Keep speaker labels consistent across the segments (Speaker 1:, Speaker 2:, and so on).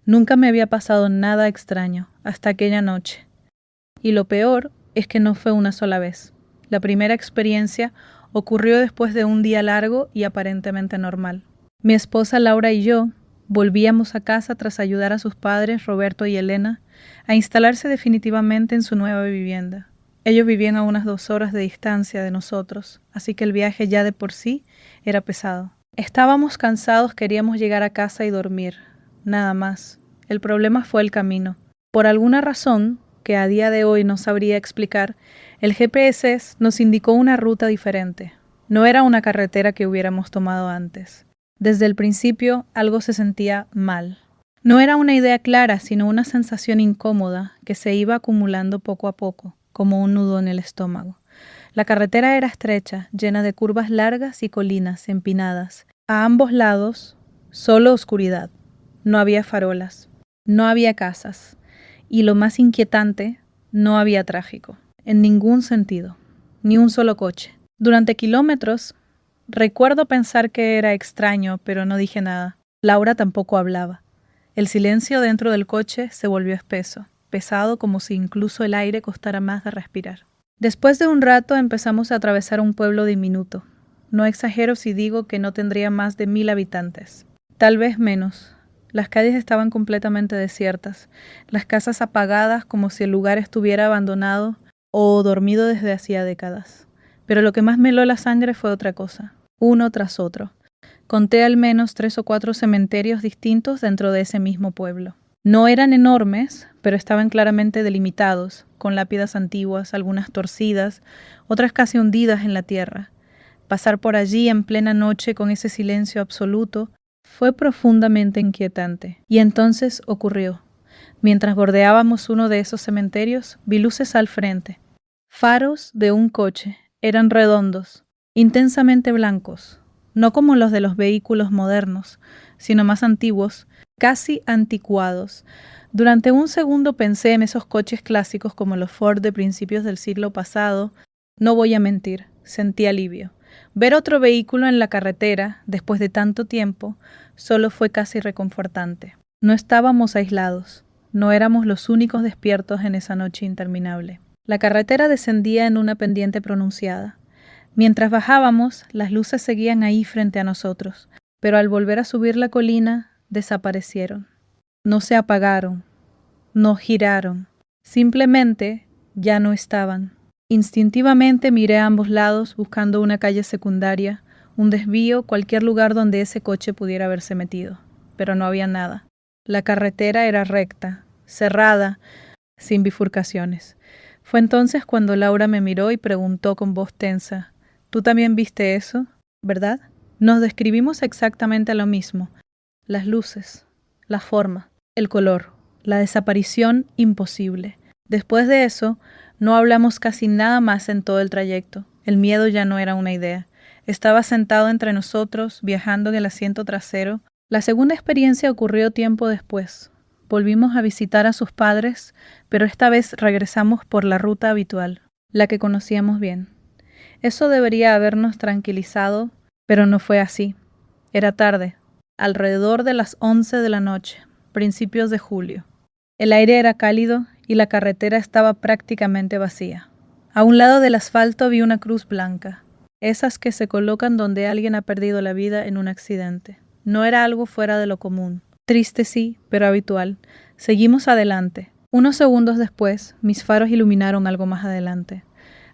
Speaker 1: Nunca me había pasado nada extraño hasta aquella noche. Y lo peor es que no fue una sola vez. La primera experiencia ocurrió después de un día largo y aparentemente normal. Mi esposa Laura y yo volvíamos a casa tras ayudar a sus padres, Roberto y Elena, a instalarse definitivamente en su nueva vivienda. Ellos vivían a unas 2 horas de distancia de nosotros, así que el viaje ya de por sí era pesado. Estábamos cansados, queríamos llegar a casa y dormir, nada más. El problema fue el camino. Por alguna razón, que a día de hoy no sabría explicar, el GPS nos indicó una ruta diferente. No era una carretera que hubiéramos tomado antes. Desde el principio algo se sentía mal. No era una idea clara, sino una sensación incómoda que se iba acumulando poco a poco, como un nudo en el estómago. La carretera era estrecha, llena de curvas largas y colinas empinadas. A ambos lados, solo oscuridad. No había farolas, no había casas. Y lo más inquietante, no había tráfico, en ningún sentido, ni un solo coche. Durante kilómetros, recuerdo pensar que era extraño, pero no dije nada. Laura tampoco hablaba. El silencio dentro del coche se volvió espeso, pesado como si incluso el aire costara más de respirar. Después de un rato empezamos a atravesar un pueblo diminuto. No exagero si digo que no tendría más de 1000 habitantes. Tal vez menos. Las calles estaban completamente desiertas, las casas apagadas como si el lugar estuviera abandonado o dormido desde hacía décadas. Pero lo que más me heló la sangre fue otra cosa, uno tras otro. Conté al menos 3 o 4 cementerios distintos dentro de ese mismo pueblo. No eran enormes, pero estaban claramente delimitados, con lápidas antiguas, algunas torcidas, otras casi hundidas en la tierra. Pasar por allí en plena noche con ese silencio absoluto fue profundamente inquietante. Y entonces ocurrió. Mientras bordeábamos uno de esos cementerios, vi luces al frente. Faros de un coche. Eran redondos, intensamente blancos, no como los de los vehículos modernos, sino más antiguos, casi anticuados. Durante un segundo pensé en esos coches clásicos como los Ford de principios del siglo pasado. No voy a mentir, sentí alivio. Ver otro vehículo en la carretera, después de tanto tiempo, solo fue casi reconfortante. No estábamos aislados, no éramos los únicos despiertos en esa noche interminable. La carretera descendía en una pendiente pronunciada. Mientras bajábamos, las luces seguían ahí frente a nosotros, pero al volver a subir la colina, desaparecieron. No se apagaron, no giraron, simplemente ya no estaban. Instintivamente miré a ambos lados buscando una calle secundaria, un desvío, cualquier lugar donde ese coche pudiera haberse metido, pero no había nada. La carretera era recta, cerrada, sin bifurcaciones. Fue entonces cuando Laura me miró y preguntó con voz tensa: «¿Tú también viste eso, verdad?» Nos describimos exactamente lo mismo: las luces, la forma, el color, la desaparición imposible. Después de eso, no hablamos casi nada más en todo el trayecto. El miedo ya no era una idea. Estaba sentado entre nosotros, viajando en el asiento trasero. La segunda experiencia ocurrió tiempo después. Volvimos a visitar a sus padres, pero esta vez regresamos por la ruta habitual, la que conocíamos bien. Eso debería habernos tranquilizado, pero no fue así. Era tarde, alrededor de las 11 de la noche, principios de julio. El aire era cálido y la carretera estaba prácticamente vacía. A un lado del asfalto vi una cruz blanca, esas que se colocan donde alguien ha perdido la vida en un accidente. No era algo fuera de lo común. Triste sí, pero habitual. Seguimos adelante. Unos segundos después, mis faros iluminaron algo más adelante.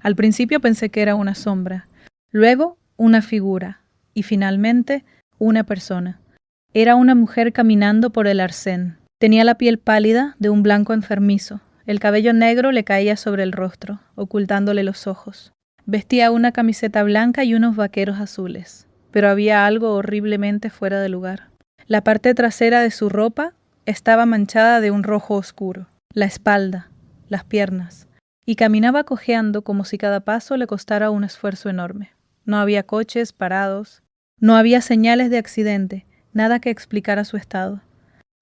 Speaker 1: Al principio pensé que era una sombra, luego una figura y finalmente una persona. Era una mujer caminando por el arcén. Tenía la piel pálida, de un blanco enfermizo. El cabello negro le caía sobre el rostro, ocultándole los ojos. Vestía una camiseta blanca y unos vaqueros azules, pero había algo horriblemente fuera de lugar. La parte trasera de su ropa estaba manchada de un rojo oscuro, la espalda, las piernas, y caminaba cojeando como si cada paso le costara un esfuerzo enorme. No había coches parados, no había señales de accidente, nada que explicara su estado.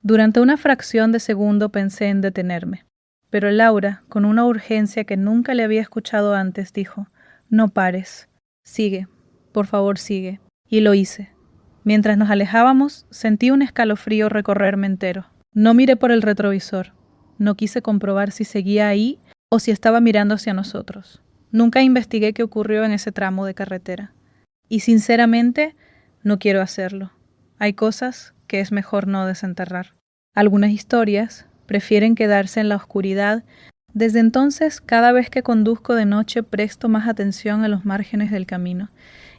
Speaker 1: Durante una fracción de segundo pensé en detenerme, pero Laura, con una urgencia que nunca le había escuchado antes, dijo: «No pares, sigue, por favor sigue». Y lo hice. Mientras nos alejábamos, sentí un escalofrío recorrerme entero. No miré por el retrovisor. No quise comprobar si seguía ahí o si estaba mirando hacia nosotros. Nunca investigué qué ocurrió en ese tramo de carretera. Y sinceramente, no quiero hacerlo. Hay cosas que es mejor no desenterrar. Algunas historias prefieren quedarse en la oscuridad. Desde entonces, cada vez que conduzco de noche presto más atención a los márgenes del camino.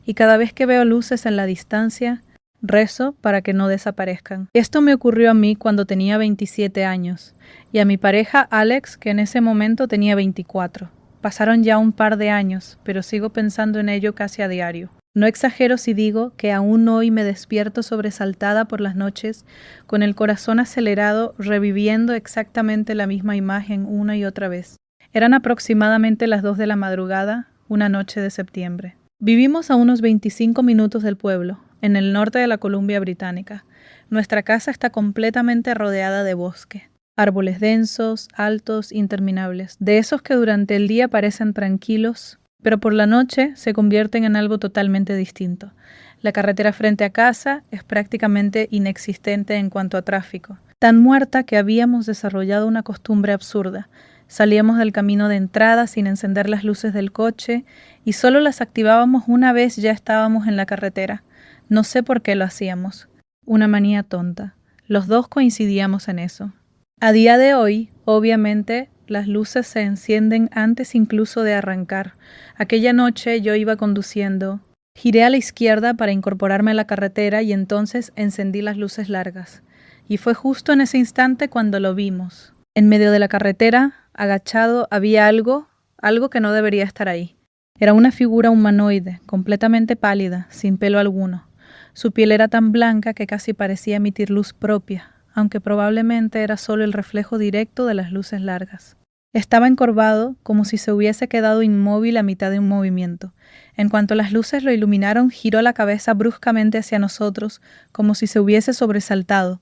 Speaker 1: Y cada vez que veo luces en la distancia, rezo para que no desaparezcan. Esto me ocurrió a mí cuando tenía 27 años y a mi pareja Alex, que en ese momento tenía 24. Pasaron ya un par de años, pero sigo pensando en ello casi a diario. No exagero si digo que aún hoy me despierto sobresaltada por las noches, con el corazón acelerado, reviviendo exactamente la misma imagen una y otra vez. Eran aproximadamente las 2 de la madrugada, una noche de septiembre. Vivimos a unos 25 minutos del pueblo, en el norte de la Columbia Británica. Nuestra casa está completamente rodeada de bosque. Árboles densos, altos, interminables, de esos que durante el día parecen tranquilos, pero por la noche se convierten en algo totalmente distinto. La carretera frente a casa es prácticamente inexistente en cuanto a tráfico, tan muerta que habíamos desarrollado una costumbre absurda. Salíamos del camino de entrada sin encender las luces del coche y solo las activábamos una vez ya estábamos en la carretera. No sé por qué lo hacíamos. Una manía tonta. Los dos coincidíamos en eso. A día de hoy, obviamente, las luces se encienden antes incluso de arrancar. Aquella noche yo iba conduciendo. Giré a la izquierda para incorporarme a la carretera y entonces encendí las luces largas. Y fue justo en ese instante cuando lo vimos. En medio de la carretera, agachado, había algo que no debería estar ahí. Era una figura humanoide, completamente pálida, sin pelo alguno. Su piel era tan blanca que casi parecía emitir luz propia, aunque probablemente era solo el reflejo directo de las luces largas. Estaba encorvado, como si se hubiese quedado inmóvil a mitad de un movimiento. En cuanto las luces lo iluminaron, giró la cabeza bruscamente hacia nosotros, como si se hubiese sobresaltado.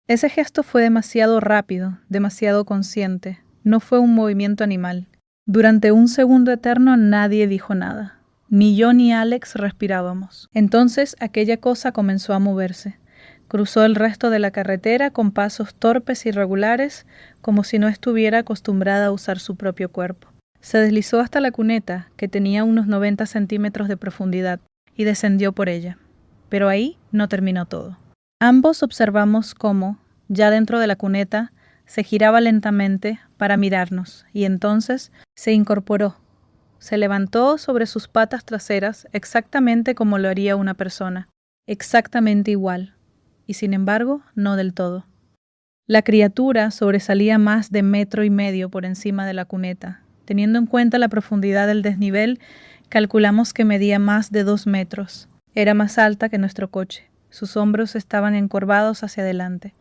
Speaker 1: Ese gesto fue demasiado rápido, demasiado consciente. No fue un movimiento animal. Durante un segundo eterno nadie dijo nada. Ni yo ni Alex respirábamos. Entonces aquella cosa comenzó a moverse. Cruzó el resto de la carretera con pasos torpes y regulares, como si no estuviera acostumbrada a usar su propio cuerpo. Se deslizó hasta la cuneta, que tenía unos 90 centímetros de profundidad, y descendió por ella. Pero ahí no terminó todo. Ambos observamos cómo, ya dentro de la cuneta, se giraba lentamente para mirarnos, y entonces se incorporó. Se levantó sobre sus patas traseras exactamente como lo haría una persona, exactamente igual, y sin embargo no del todo. La criatura sobresalía más de 1,5 metros por encima de la cuneta. Teniendo en cuenta la profundidad del desnivel, calculamos que medía más de 2 metros. Era más alta que nuestro coche. Sus hombros estaban encorvados hacia adelante.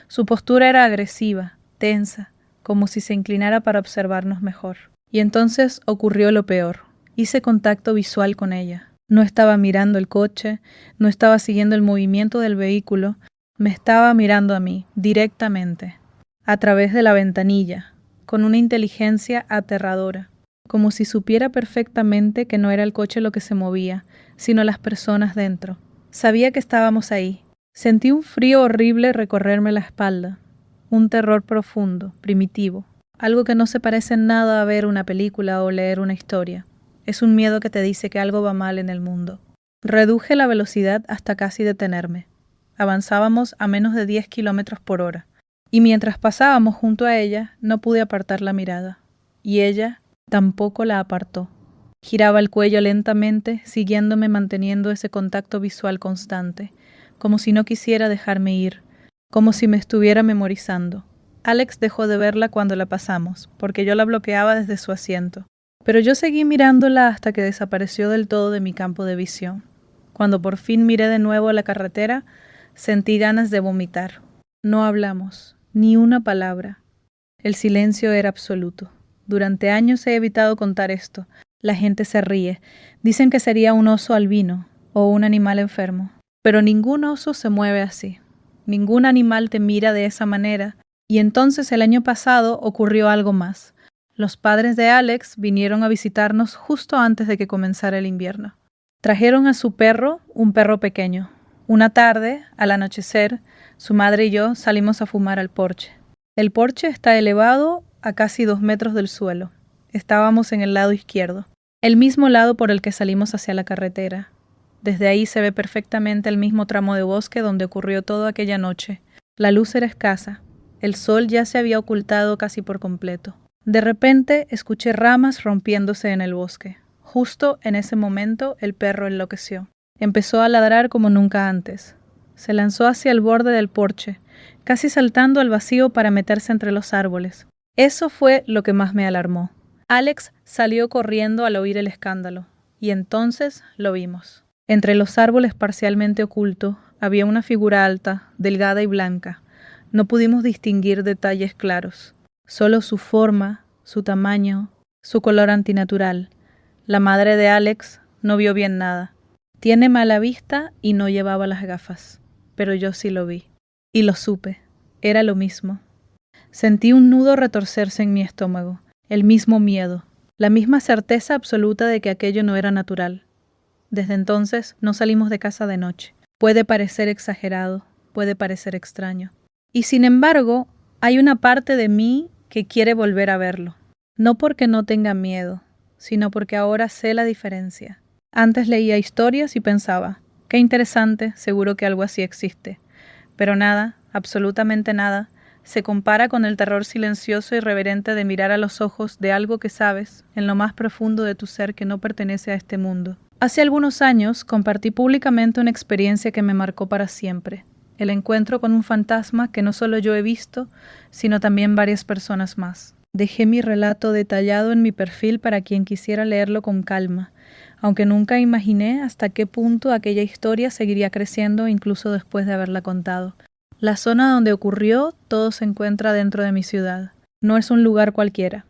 Speaker 1: Su postura era agresiva, tensa, como si se inclinara para observarnos mejor. Y entonces ocurrió lo peor. Hice contacto visual con ella. No estaba mirando el coche, no estaba siguiendo el movimiento del vehículo, me estaba mirando a mí, directamente, a través de la ventanilla, con una inteligencia aterradora, como si supiera perfectamente que no era el coche lo que se movía, sino las personas dentro. Sabía que estábamos ahí. Sentí un frío horrible recorrerme la espalda, un terror profundo, primitivo, algo que no se parece en nada a ver una película o leer una historia. Es un miedo que te dice que algo va mal en el mundo. Reduje la velocidad hasta casi detenerme. Avanzábamos a menos de 10 kilómetros por hora, y mientras pasábamos junto a ella, no pude apartar la mirada, y ella tampoco la apartó. Giraba el cuello lentamente, siguiéndome manteniendo ese contacto visual constante, como si no quisiera dejarme ir, como si me estuviera memorizando. Alex dejó de verla cuando la pasamos, porque yo la bloqueaba desde su asiento. Pero yo seguí mirándola hasta que desapareció del todo de mi campo de visión. Cuando por fin miré de nuevo a la carretera, sentí ganas de vomitar. No hablamos, ni una palabra. El silencio era absoluto. Durante años he evitado contar esto. La gente se ríe. Dicen que sería un oso albino o un animal enfermo. Pero ningún oso se mueve así. Ningún animal te mira de esa manera. Y entonces el año pasado ocurrió algo más. Los padres de Alex vinieron a visitarnos justo antes de que comenzara el invierno. Trajeron a su perro, un perro pequeño. Una tarde, al anochecer, Su madre y yo salimos a fumar al porche. El porche está elevado a casi 2 metros del suelo. Estábamos en el lado izquierdo, el mismo lado por el que salimos hacia la carretera. Desde ahí se ve perfectamente el mismo tramo de bosque donde ocurrió todo aquella noche. La luz era escasa. El sol ya se había ocultado casi por completo. De repente escuché ramas rompiéndose en el bosque. Justo en ese momento el perro enloqueció. Empezó a ladrar como nunca antes. Se lanzó hacia el borde del porche, casi saltando al vacío para meterse entre los árboles. Eso fue lo que más me alarmó. Alex salió corriendo al oír el escándalo, y entonces lo vimos. Entre los árboles parcialmente ocultos había una figura alta, delgada y blanca. No pudimos distinguir detalles claros, solo su forma, su tamaño, su color antinatural. La madre de Alex no vio bien nada. Tiene mala vista y no llevaba las gafas, pero yo sí lo vi. Y lo supe, era lo mismo. Sentí un nudo retorcerse en mi estómago, el mismo miedo, la misma certeza absoluta de que aquello no era natural. Desde entonces no salimos de casa de noche. Puede parecer exagerado, puede parecer extraño. Y sin embargo, hay una parte de mí que quiere volver a verlo. No porque no tenga miedo, sino porque ahora sé la diferencia. Antes leía historias y pensaba, qué interesante, seguro que algo así existe. Pero nada, absolutamente nada, se compara con el terror silencioso y reverente de mirar a los ojos de algo que sabes, en lo más profundo de tu ser, que no pertenece a este mundo. Hace algunos años compartí públicamente una experiencia que me marcó para siempre. El encuentro con un fantasma que no solo yo he visto, sino también varias personas más. Dejé mi relato detallado en mi perfil para quien quisiera leerlo con calma, aunque nunca imaginé hasta qué punto aquella historia seguiría creciendo incluso después de haberla contado. La zona donde ocurrió todo se encuentra dentro de mi ciudad. No es un lugar cualquiera.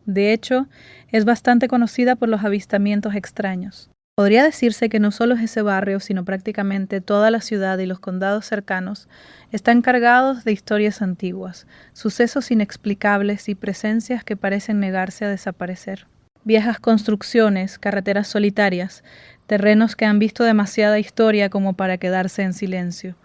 Speaker 1: De hecho, es bastante conocida por los avistamientos extraños. Podría decirse que no solo es ese barrio, sino prácticamente toda la ciudad y los condados cercanos están cargados de historias antiguas, sucesos inexplicables y presencias que parecen negarse a desaparecer. Viejas construcciones, carreteras solitarias, terrenos que han visto demasiada historia como para quedarse en silencio.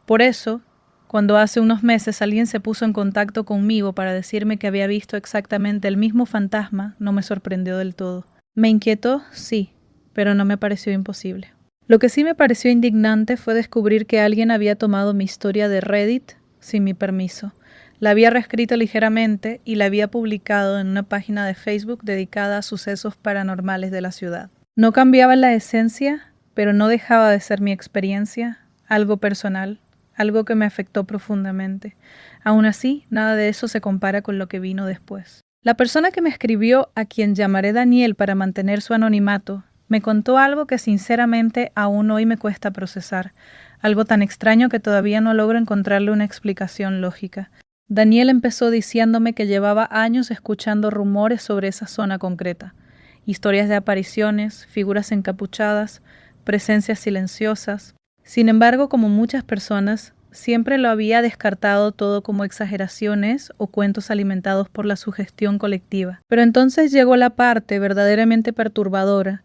Speaker 1: Por eso, cuando hace unos meses alguien se puso en contacto conmigo para decirme que había visto exactamente el mismo fantasma, no me sorprendió del todo. Me inquietó, sí, pero no me pareció imposible. Lo que sí me pareció indignante fue descubrir que alguien había tomado mi historia de Reddit sin mi permiso. La había reescrito ligeramente y la había publicado en una página de Facebook dedicada a sucesos paranormales de la ciudad. No cambiaba la esencia, pero no dejaba de ser mi experiencia, algo personal, algo que me afectó profundamente. Aún así, nada de eso se compara con lo que vino después. La persona que me escribió, a quien llamaré Daniel para mantener su anonimato, me contó algo que sinceramente aún hoy me cuesta procesar, algo tan extraño que todavía no logro encontrarle una explicación lógica. Daniel empezó diciéndome que llevaba años escuchando rumores sobre esa zona concreta, historias de apariciones, figuras encapuchadas, presencias silenciosas. Sin embargo, como muchas personas, siempre lo había descartado todo como exageraciones o cuentos alimentados por la sugestión colectiva. Pero entonces llegó la parte verdaderamente perturbadora.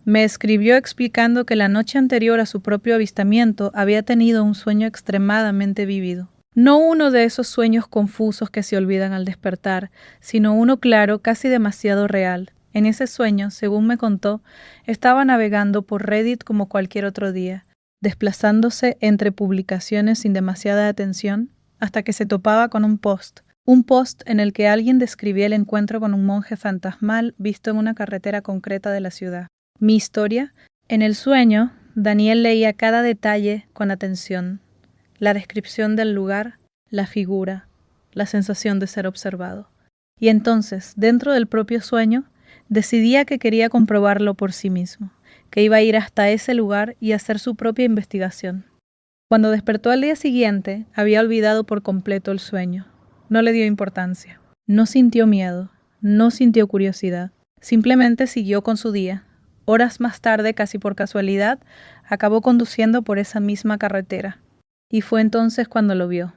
Speaker 1: Me escribió explicando que la noche anterior a su propio avistamiento había tenido un sueño extremadamente vívido. No uno de esos sueños confusos que se olvidan al despertar, sino uno claro, casi demasiado real. En ese sueño, según me contó, estaba navegando por Reddit como cualquier otro día, desplazándose entre publicaciones sin demasiada atención, hasta que se topaba con un post en el que alguien describía el encuentro con un monje fantasmal visto en una carretera concreta de la ciudad. Mi historia. En el sueño, Daniel leía cada detalle con atención, la descripción del lugar, la figura, la sensación de ser observado. Y entonces, dentro del propio sueño, decidía que quería comprobarlo por sí mismo, que iba a ir hasta ese lugar y hacer su propia investigación. Cuando despertó al día siguiente, había olvidado por completo el sueño. No le dio importancia. No sintió miedo, no sintió curiosidad. Simplemente siguió con su día. Horas más tarde, casi por casualidad, acabó conduciendo por esa misma carretera. Y fue entonces cuando lo vio.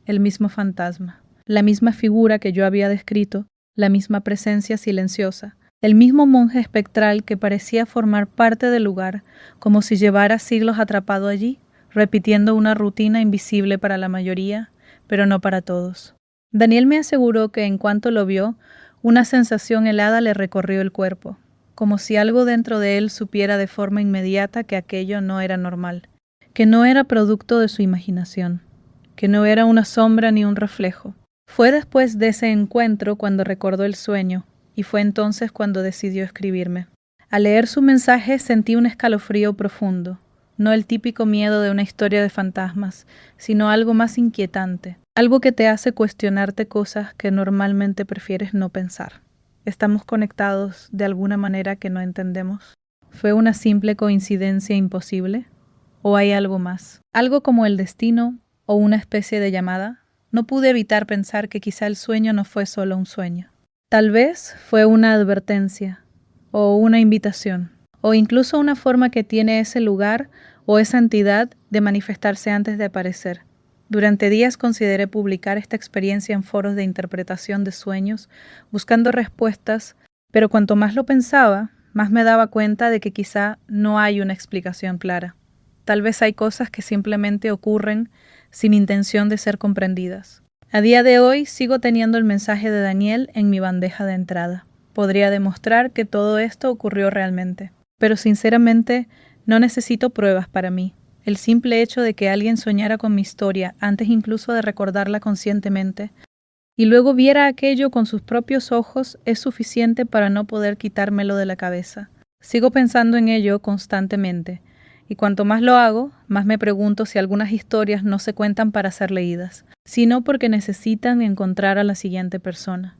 Speaker 1: El mismo fantasma, la misma figura que yo había descrito, la misma presencia silenciosa, el mismo monje espectral que parecía formar parte del lugar, como si llevara siglos atrapado allí, repitiendo una rutina invisible para la mayoría, pero no para todos. Daniel me aseguró que en cuanto lo vio, una sensación helada le recorrió el cuerpo, como si algo dentro de él supiera de forma inmediata que aquello no era normal, que no era producto de su imaginación, que no era una sombra ni un reflejo. Fue después de ese encuentro cuando recordó el sueño, y fue entonces cuando decidió escribirme. Al leer su mensaje sentí un escalofrío profundo, no el típico miedo de una historia de fantasmas, sino algo más inquietante, algo que te hace cuestionarte cosas que normalmente prefieres no pensar. ¿Estamos conectados de alguna manera que no entendemos? ¿Fue una simple coincidencia imposible? ¿O hay algo más? ¿Algo como el destino o una especie de llamada? No pude evitar pensar que quizá el sueño no fue solo un sueño. Tal vez fue una advertencia, o una invitación, o incluso una forma que tiene ese lugar o esa entidad de manifestarse antes de aparecer. Durante días consideré publicar esta experiencia en foros de interpretación de sueños, buscando respuestas, pero cuanto más lo pensaba, más me daba cuenta de que quizá no hay una explicación clara. Tal vez hay cosas que simplemente ocurren sin intención de ser comprendidas. A día de hoy sigo teniendo el mensaje de Daniel en mi bandeja de entrada. Podría demostrar que todo esto ocurrió realmente, pero sinceramente no necesito pruebas para mí. El simple hecho de que alguien soñara con mi historia antes incluso de recordarla conscientemente y luego viera aquello con sus propios ojos es suficiente para no poder quitármelo de la cabeza. Sigo pensando en ello constantemente, y cuanto más lo hago, más me pregunto si algunas historias no se cuentan para ser leídas, sino porque necesitan encontrar a la siguiente persona.